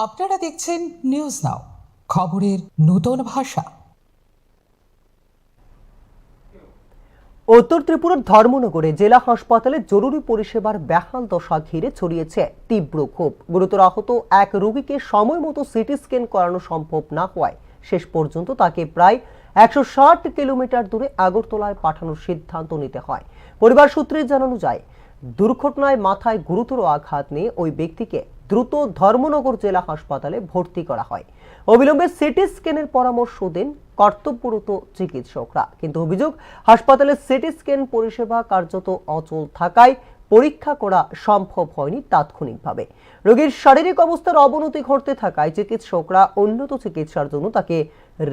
আপনারা দেখছেন news now, খবরের নতুন ভাষা। উত্তর ত্রিপুরার ধর্মনগরে জেলা হাসপাতালে জরুরি পরিষেবার বেহাল দশা ঘিরে ছড়িয়েছে তীব্র ক্ষোভ। গুরুতর আহত এক রোগীকে সময় মতো সিটি স্ক্যান করানো সম্ভব না হওয়ায় শেষ পর্যন্ত তাকে প্রায় 160 কিলোমিটার দূরে আগরতলায় পাঠানোর সিদ্ধান্ত নিতে হয়। পরিবার সূত্রে জানানো যায়, দুর্ঘটনায় মাথায় গুরুতর আঘাত নিয়ে ওই ব্যক্তিকে দ্রুত ধর্মনগর জেলা হাসপাতালে ভর্তি করা হয়। অবিলম্বে সিটি স্ক্যানের পরামর্শ দেন কর্তব্যরত চিকিৎসকরা, কিন্তু অভিযোগ হাসপাতালের সিটি স্ক্যান পরিষেবা কার্যত অচল থাকায় পরীক্ষা করা সম্ভব হয়নি তাৎক্ষণিকভাবে। রোগীর শারীরিক অবস্থার অবনতি ঘটতে থাকায় চিকিৎসকরা উন্নত চিকিৎসার জন্য তাকে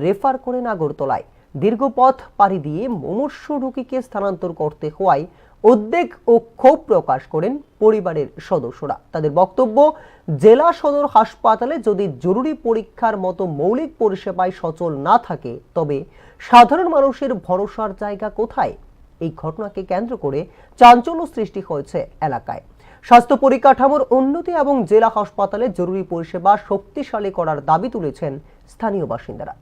রেফার করেন আগরতলায়। দীর্ঘ পথ পাড়ি দিয়ে মুমূর্ষু রোগীকে স্থানান্তর করতে হওয়ায় উদ্বেগ ও ক্ষোভ প্রকাশ করেন পরিবারের সদস্যরা। তাদের বক্তব্য, জেলা সদর হাসপাতালে যদি জরুরি পরীক্ষার মতো মৌলিক পরিষেবায় সচল না থাকে তবে সাধারণ মানুষের ভরসার জায়গা কোথায়? এই ঘটনাকে কেন্দ্র করে চাঞ্চল্য সৃষ্টি হয়েছে এলাকায়। স্বাস্থ্য পরিকাঠামোর উন্নতি এবং জেলা হাসপাতালে জরুরি পরিষেবা শক্তিশালী করার দাবি তুলেছেন স্থানীয় বাসিন্দারা।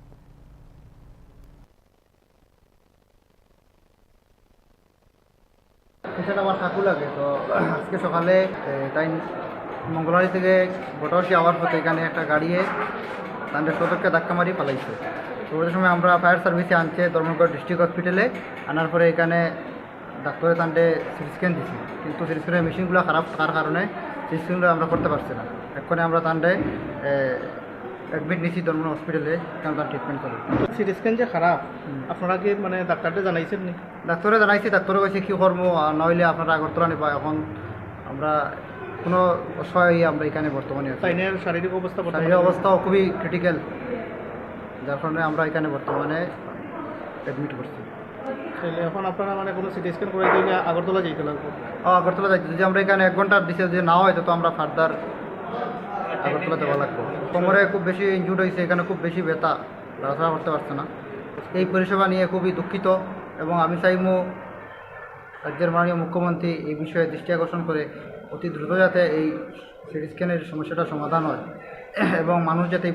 পেশেন্ট আমার ঠাকুর লাগে, তো আজকে সকালে তাই মঙ্গলবাড়ি থেকে বটবসি আওয়ার পথে এখানে একটা গাড়িয়ে তাদের সদরকে ধাক্কা মারি পালাইছে। তো ওই সময় আমরা ফায়ার সার্ভিসে আনছে ধর্মগড় ডিস্ট্রিক্ট হসপিটালে আনার পরে এখানে ডাক্তারে তান্ডে সিটি স্ক্যান দিছি, কিন্তু সিটি স্ক্যানের মেশিনগুলো খারাপ থাকার কারণে সিটি স্ক্যানগুলো আমরা করতে পারছি না। এক্ষণে আমরা তান্ডে অ্যাডমিট নিছি ধর্মগড় হসপিটালে, এখানে তার ট্রিটমেন্ট করে। সিটি স্ক্যান যে খারাপ, আপনারা কি মানে ডাক্তারটা জানাইছেন নি? ডাক্তারে জানাইছি, ডাক্তারে কইছে কী করবো, আর নইলে আপনারা আগরতলা নিবা। এখন আমরা কোনো অসহায় আমরা এখানে বর্তমানে আছি। তাইনের শারীরিক অবস্থা শারীরিক অবস্থাও খুবই ক্রিটিক্যাল, যার কারণে আমরা এখানে বর্তমানে অ্যাডমিট করছি। তাইলে এখন আপনারা মানে কোনো সিটি স্ক্যান করে দিলে আগরতলা যেতে লাগবে। আগরতলা যাইতে যদি আমরা এখানে 1 ঘন্টার দিছে যে না হয় তো আমরা ফার্দার আগরতলা যাওয়া লাগবো। কোমরে খুব বেশি ইনজুর্ড হয়েছে, এখানে খুব বেশি ব্যথা, লড়াচড়া করতে পারছে না। এই পরিষেবা নিয়ে খুবই দুঃখিত এবং আমি চাইবো রাজ্যের মাননীয় মুখ্যমন্ত্রী এই বিষয়ে দৃষ্টি আকর্ষণ করে অতি দ্রুত যাতে এই সিটি স্ক্যানের সমস্যাটা সমাধান হয় এবং মানুষ যাতে এই